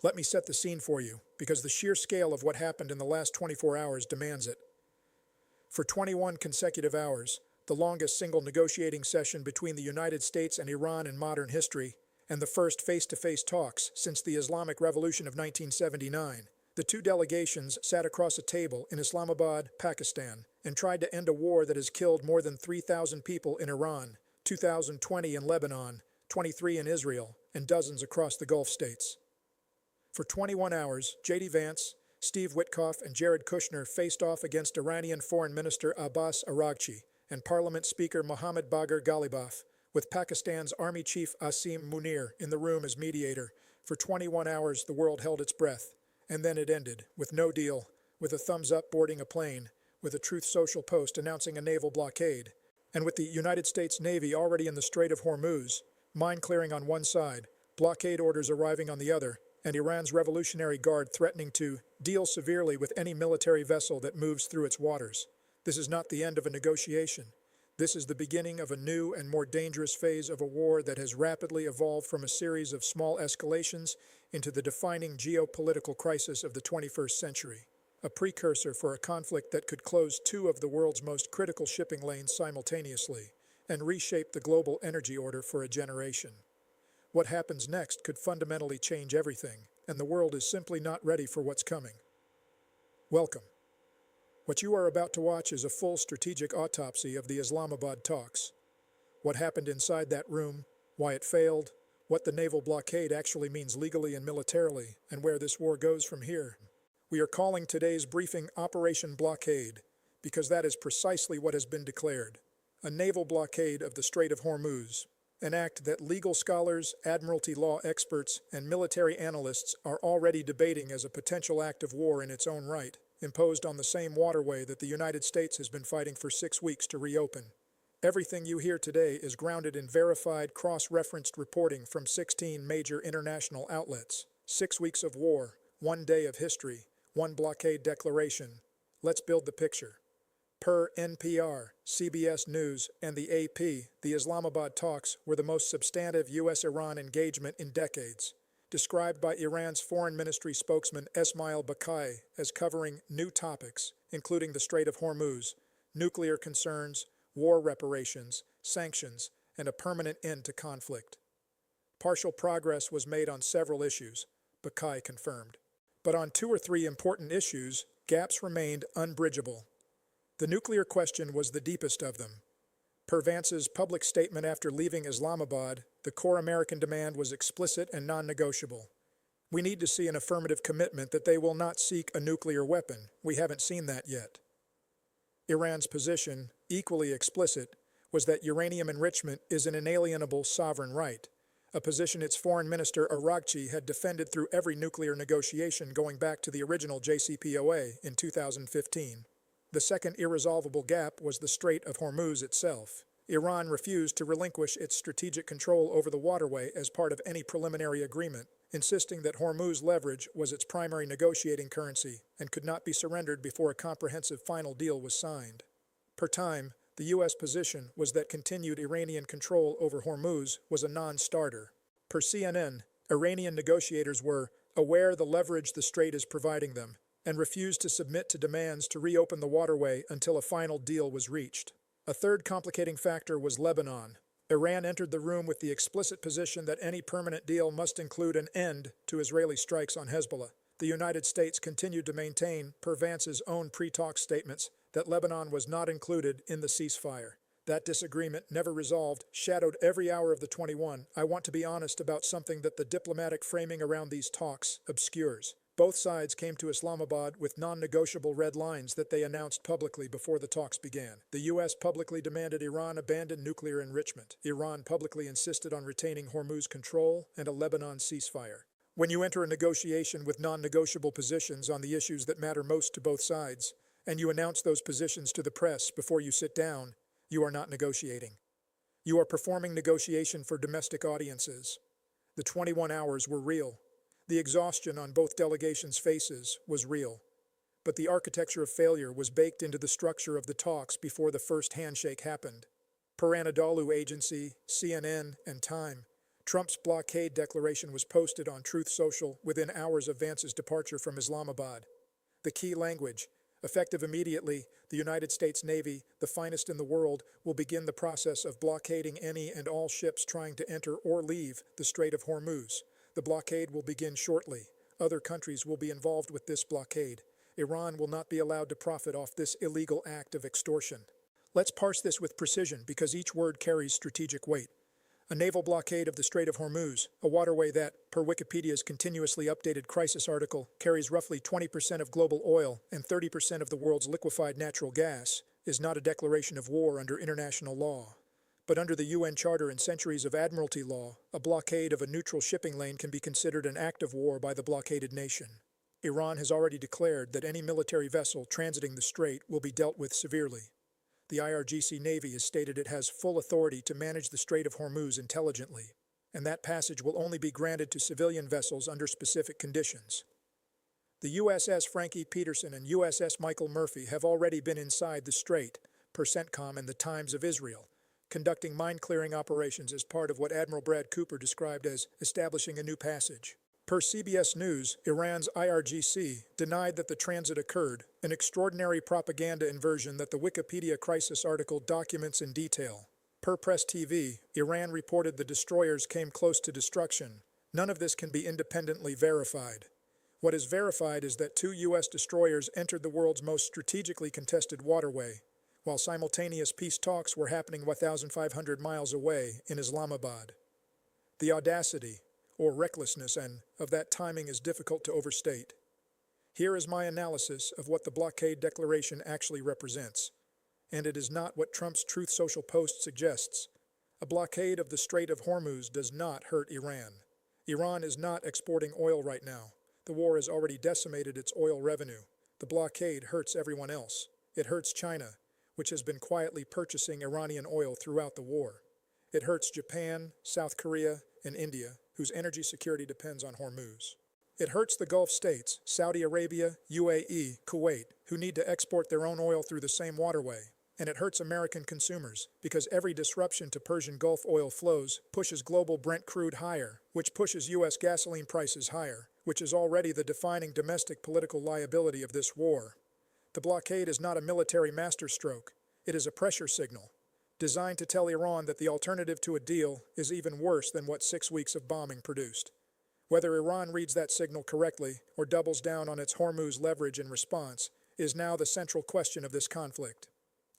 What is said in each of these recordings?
Let me set the scene for you, because the sheer scale of what happened in the last 24 hours demands it. For 21 consecutive hours, the longest single negotiating session between the United States and Iran in modern history, and the first face-to-face talks since the Islamic Revolution of 1979, the two delegations sat across a table in Islamabad, Pakistan, and tried to end a war that has killed more than 3,000 people in Iran, 2,020 in Lebanon, 23 in Israel, and dozens across the Gulf states. For 21 hours, JD Vance, Steve Witkoff, and Jared Kushner faced off against Iranian Foreign Minister Abbas Araghchi and Parliament Speaker Mohammad Bagher Ghalibaf, with Pakistan's Army Chief Asim Munir in the room as mediator. For 21 hours, the world held its breath, and then it ended, with no deal, with a thumbs-up boarding a plane, with a Truth Social post announcing a naval blockade, and with the United States Navy already in the Strait of Hormuz, mine clearing on one side, blockade orders arriving on the other, and Iran's Revolutionary Guard threatening to deal severely with any military vessel that moves through its waters. This is not the end of a negotiation. This is the beginning of a new and more dangerous phase of a war that has rapidly evolved from a series of small escalations into the defining geopolitical crisis of the 21st century, a precursor for a conflict that could close two of the world's most critical shipping lanes simultaneously and reshape the global energy order for a generation. What happens next could fundamentally change everything, and the world is simply not ready for what's coming. Welcome. What you are about to watch is a full strategic autopsy of the Islamabad talks. What happened inside that room, why it failed, what the naval blockade actually means legally and militarily, and where this war goes from here. We are calling today's briefing Operation Blockade, because that is precisely what has been declared. A naval blockade of the Strait of Hormuz, an act that legal scholars, admiralty law experts, and military analysts are already debating as a potential act of war in its own right, imposed on the same waterway that the United States has been fighting for 6 weeks to reopen. Everything you hear today is grounded in verified, cross-referenced reporting from 16 major international outlets. 6 weeks of war, 1 day of history, 1 blockade declaration. Let's build the picture. Per NPR, CBS News, and the AP, the Islamabad talks were the most substantive U.S.-Iran engagement in decades, described by Iran's Foreign Ministry spokesman Esmail Baqai as covering new topics, including the Strait of Hormuz, nuclear concerns, war reparations, sanctions, and a permanent end to conflict. Partial progress was made on several issues, Baqai confirmed. But on 2 or 3 important issues, gaps remained unbridgeable. The nuclear question was the deepest of them. Per Vance's public statement after leaving Islamabad, the core American demand was explicit and non-negotiable. We need to see an affirmative commitment that they will not seek a nuclear weapon. We haven't seen that yet. Iran's position, equally explicit, was that uranium enrichment is an inalienable sovereign right, a position its foreign minister Araghchi had defended through every nuclear negotiation going back to the original JCPOA in 2015. The second irresolvable gap was the Strait of Hormuz itself. Iran refused to relinquish its strategic control over the waterway as part of any preliminary agreement, insisting that Hormuz leverage was its primary negotiating currency and could not be surrendered before a comprehensive final deal was signed. Per time, the U.S. position was that continued Iranian control over Hormuz was a non-starter. Per CNN, Iranian negotiators were aware the leverage the strait is providing them and refused to submit to demands to reopen the waterway until a final deal was reached. A third complicating factor was Lebanon. Iran entered the room with the explicit position that any permanent deal must include an end to Israeli strikes on Hezbollah. The United States continued to maintain, per Vance's own pre-talk statements, that Lebanon was not included in the ceasefire. That disagreement, never resolved, shadowed every hour of the 21. I want to be honest about something that the diplomatic framing around these talks obscures. Both sides came to Islamabad with non-negotiable red lines that they announced publicly before the talks began. The U.S. publicly demanded Iran abandon nuclear enrichment. Iran publicly insisted on retaining Hormuz control and a Lebanon ceasefire. When you enter a negotiation with non-negotiable positions on the issues that matter most to both sides, and you announce those positions to the press before you sit down, you are not negotiating. You are performing negotiation for domestic audiences. The 21 hours were real. The exhaustion on both delegations' faces was real, but the architecture of failure was baked into the structure of the talks before the first handshake happened. Per Anadolu Agency, CNN, and Time, Trump's blockade declaration was posted on Truth Social within hours of Vance's departure from Islamabad. The key language: effective immediately, the United States Navy, the finest in the world, will begin the process of blockading any and all ships trying to enter or leave the Strait of Hormuz. The blockade will begin shortly. Other countries will be involved with this blockade. Iran will not be allowed to profit off this illegal act of extortion. Let's parse this with precision because each word carries strategic weight. A naval blockade of the Strait of Hormuz, a waterway that, per Wikipedia's continuously updated crisis article, carries roughly 20% of global oil and 30% of the world's liquefied natural gas, is not a declaration of war under international law. But under the UN Charter and centuries of admiralty law, a blockade of a neutral shipping lane can be considered an act of war by the blockaded nation. Iran has already declared that any military vessel transiting the strait will be dealt with severely. The IRGC Navy has stated it has full authority to manage the Strait of Hormuz intelligently, and that passage will only be granted to civilian vessels under specific conditions. The USS Frank E. Petersen and USS Michael Murphy have already been inside the strait, per CENTCOM and the Times of Israel, conducting mine-clearing operations as part of what Admiral Brad Cooper described as establishing a new passage. Per CBS News, Iran's IRGC denied that the transit occurred, an extraordinary propaganda inversion that the Wikipedia crisis article documents in detail. Per Press TV, Iran reported the destroyers came close to destruction. None of this can be independently verified. What is verified is that 2 U.S. destroyers entered the world's most strategically contested waterway, while simultaneous peace talks were happening 1,500 miles away in Islamabad. The audacity, or recklessness, of that timing is difficult to overstate. Here is my analysis of what the blockade declaration actually represents, and it is not what Trump's Truth Social post suggests. A blockade of the Strait of Hormuz does not hurt Iran. Iran is not exporting oil right now. The war has already decimated its oil revenue. The blockade hurts everyone else. It hurts China, which has been quietly purchasing Iranian oil throughout the war. It hurts Japan, South Korea, and India, whose energy security depends on Hormuz. It hurts the Gulf states, Saudi Arabia, UAE, Kuwait, who need to export their own oil through the same waterway. And it hurts American consumers, because every disruption to Persian Gulf oil flows pushes global Brent crude higher, which pushes U.S. gasoline prices higher, which is already the defining domestic political liability of this war. The blockade is not a military masterstroke. It is a pressure signal, designed to tell Iran that the alternative to a deal is even worse than what 6 weeks of bombing produced. Whether Iran reads that signal correctly or doubles down on its Hormuz leverage in response is now the central question of this conflict.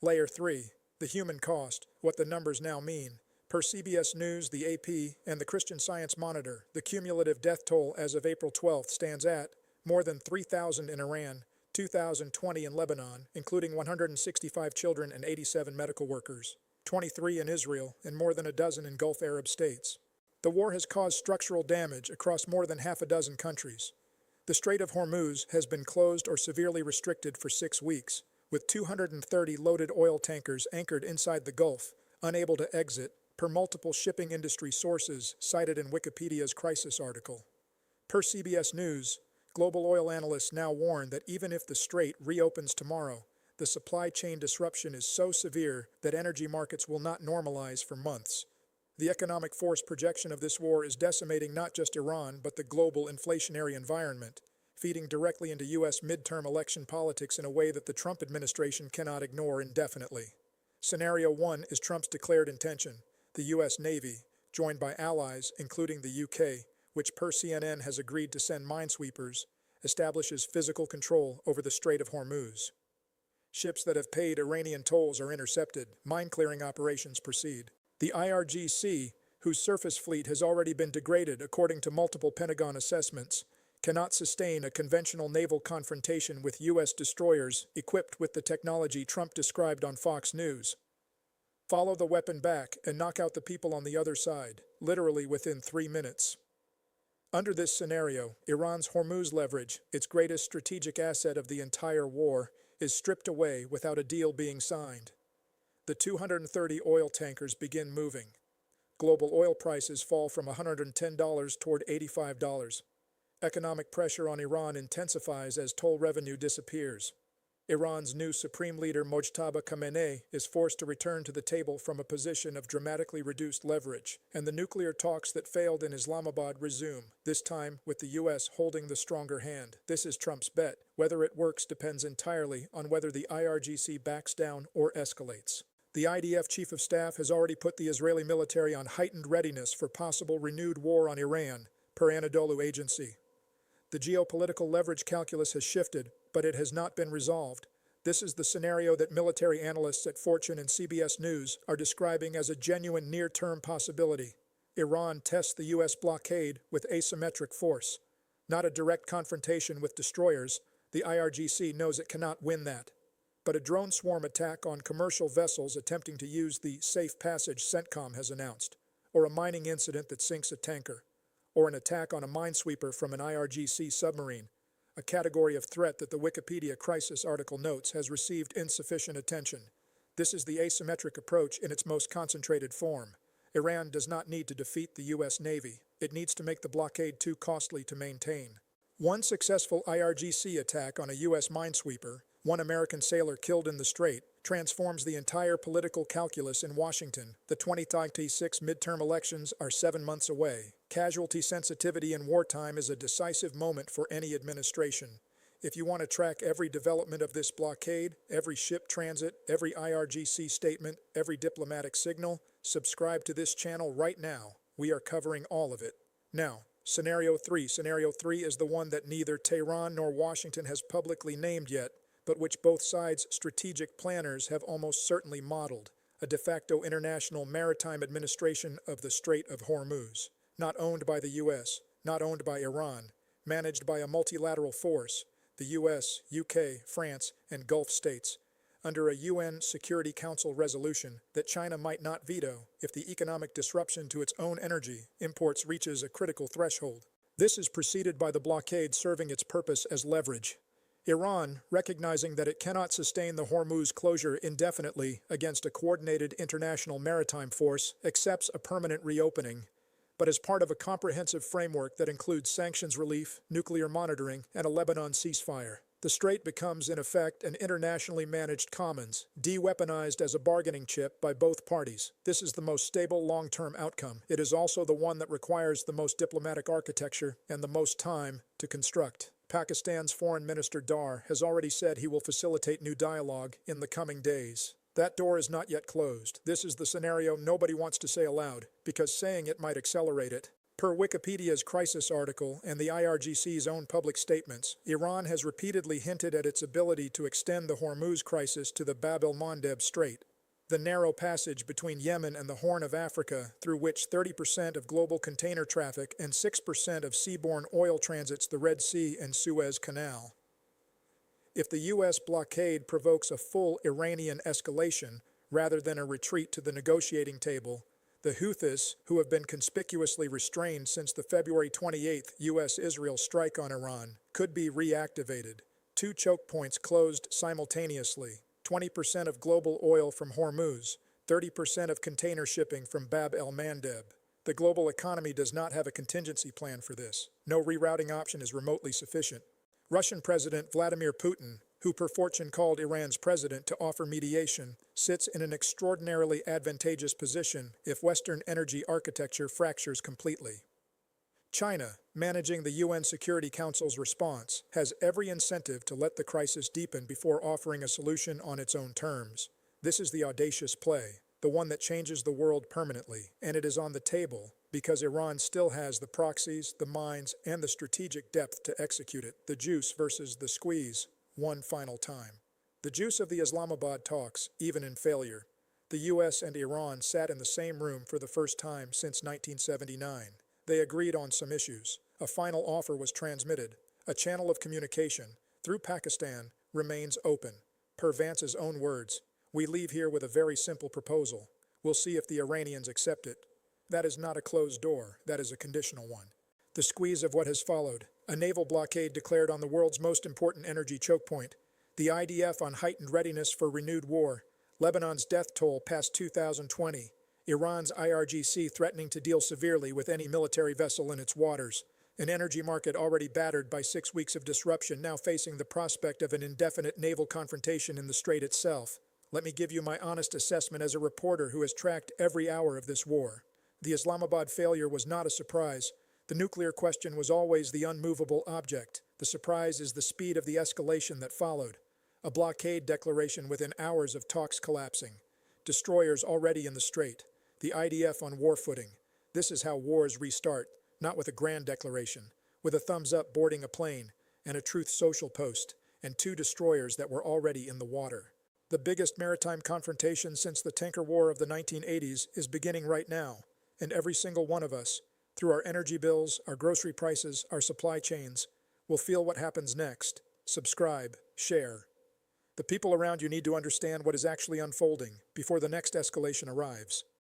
Layer 3, the human cost, what the numbers now mean. Per CBS News, the AP, and the Christian Science Monitor, the cumulative death toll as of April 12th stands at more than 3,000 in Iran, 2,020 in Lebanon, including 165 children and 87 medical workers, 23 in Israel, and more than a dozen in Gulf Arab states. The war has caused structural damage across more than half a dozen countries. The Strait of Hormuz has been closed or severely restricted for 6 weeks, with 230 loaded oil tankers anchored inside the Gulf, unable to exit, per multiple shipping industry sources cited in Wikipedia's crisis article. Per CBS News, global oil analysts now warn that even if the strait reopens tomorrow, the supply chain disruption is so severe that energy markets will not normalize for months. The economic force projection of this war is decimating not just Iran, but the global inflationary environment, feeding directly into U.S. midterm election politics in a way that the Trump administration cannot ignore indefinitely. Scenario 1 is Trump's declared intention: the U.S. Navy, joined by allies, including the U.K., which per CNN has agreed to send minesweepers, establishes physical control over the Strait of Hormuz. Ships that have paid Iranian tolls are intercepted. Mine-clearing operations proceed. The IRGC, whose surface fleet has already been degraded according to multiple Pentagon assessments, cannot sustain a conventional naval confrontation with U.S. destroyers equipped with the technology Trump described on Fox News. Follow the weapon back and knock out the people on the other side, literally within 3 minutes. Under this scenario, Iran's Hormuz leverage, its greatest strategic asset of the entire war, is stripped away without a deal being signed. The 230 oil tankers begin moving. Global oil prices fall from $110 toward $85. Economic pressure on Iran intensifies as toll revenue disappears. Iran's new supreme leader Mojtaba Khamenei is forced to return to the table from a position of dramatically reduced leverage, and the nuclear talks that failed in Islamabad resume, this time with the U.S. holding the stronger hand. This is Trump's bet. Whether it works depends entirely on whether the IRGC backs down or escalates. The IDF Chief of Staff has already put the Israeli military on heightened readiness for possible renewed war on Iran, per Anadolu agency. The geopolitical leverage calculus has shifted, but it has not been resolved. This is the scenario that military analysts at Fortune and CBS News are describing as a genuine near-term possibility. Iran tests the U.S. blockade with asymmetric force. Not a direct confrontation with destroyers. The IRGC knows it cannot win that. But a drone swarm attack on commercial vessels attempting to use the Safe Passage CENTCOM has announced, or a mining incident that sinks a tanker, or an attack on a minesweeper from an IRGC submarine, a category of threat that the Wikipedia crisis article notes has received insufficient attention. This is the asymmetric approach in its most concentrated form. Iran does not need to defeat the U.S. Navy. It needs to make the blockade too costly to maintain. One successful IRGC attack on a U.S. minesweeper, one American sailor killed in the Strait, transforms the entire political calculus in Washington. The 2026 midterm elections are 7 months away. Casualty sensitivity in wartime is a decisive moment for any administration. If you want to track every development of this blockade, every ship transit, every IRGC statement, every diplomatic signal, subscribe to this channel right now. We are covering all of it. Now, Scenario 3. Scenario 3 is the one that neither Tehran nor Washington has publicly named yet, but which both sides' strategic planners have almost certainly modeled: a de facto international maritime administration of the Strait of Hormuz, not owned by the U.S., not owned by Iran, managed by a multilateral force, the U.S., UK, France, and Gulf states, under a UN Security Council resolution that China might not veto if the economic disruption to its own energy imports reaches a critical threshold. This is preceded by the blockade serving its purpose as leverage. Iran, recognizing that it cannot sustain the Hormuz closure indefinitely against a coordinated international maritime force, accepts a permanent reopening, but as part of a comprehensive framework that includes sanctions relief, nuclear monitoring, and a Lebanon ceasefire. The Strait becomes, in effect, an internationally managed commons, de-weaponized as a bargaining chip by both parties. This is the most stable long-term outcome. It is also the one that requires the most diplomatic architecture and the most time to construct. Pakistan's Foreign Minister Dar has already said he will facilitate new dialogue in the coming days. That door is not yet closed. This is the scenario nobody wants to say aloud, because saying it might accelerate it. Per Wikipedia's crisis article and the IRGC's own public statements, Iran has repeatedly hinted at its ability to extend the Hormuz crisis to the Bab el-Mandeb Strait, the narrow passage between Yemen and the Horn of Africa through which 30% of global container traffic and 6% of seaborne oil transits the Red Sea and Suez Canal. If the U.S. blockade provokes a full Iranian escalation rather than a retreat to the negotiating table, the Houthis, who have been conspicuously restrained since the February 28th U.S.-Israel strike on Iran, could be reactivated. 2 choke points closed simultaneously. 20% of global oil from Hormuz, 30% of container shipping from Bab el-Mandeb. The global economy does not have a contingency plan for this. No rerouting option is remotely sufficient. Russian President Vladimir Putin, who per fortune called Iran's president to offer mediation, sits in an extraordinarily advantageous position if Western energy architecture fractures completely. China, managing the UN Security Council's response, has every incentive to let the crisis deepen before offering a solution on its own terms. This is the audacious play, the one that changes the world permanently, and it is on the table because Iran still has the proxies, the minds, and the strategic depth to execute it. The juice versus the squeeze, one final time. The juice of the Islamabad talks, even in failure. The US and Iran sat in the same room for the first time since 1979. They agreed on some issues. A final offer was transmitted. A channel of communication, through Pakistan, remains open. Per Vance's own words, "We leave here with a very simple proposal. We'll see if the Iranians accept it." That is not a closed door. That is a conditional one. The squeeze of what has followed. A naval blockade declared on the world's most important energy chokepoint. The IDF on heightened readiness for renewed war. Lebanon's death toll past 2020. Iran's IRGC threatening to deal severely with any military vessel in its waters. An energy market already battered by 6 weeks of disruption, now facing the prospect of an indefinite naval confrontation in the strait itself. Let me give you my honest assessment as a reporter who has tracked every hour of this war. The Islamabad failure was not a surprise. The nuclear question was always the unmovable object. The surprise is the speed of the escalation that followed. A blockade declaration within hours of talks collapsing. Destroyers already in the strait. The IDF on war footing. This is how wars restart, not with a grand declaration, with a thumbs up boarding a plane, and a Truth Social post, and 2 destroyers that were already in the water. The biggest maritime confrontation since the tanker war of the 1980s is beginning right now, and every single one of us, through our energy bills, our grocery prices, our supply chains, will feel what happens next. Subscribe, share. The people around you need to understand what is actually unfolding before the next escalation arrives.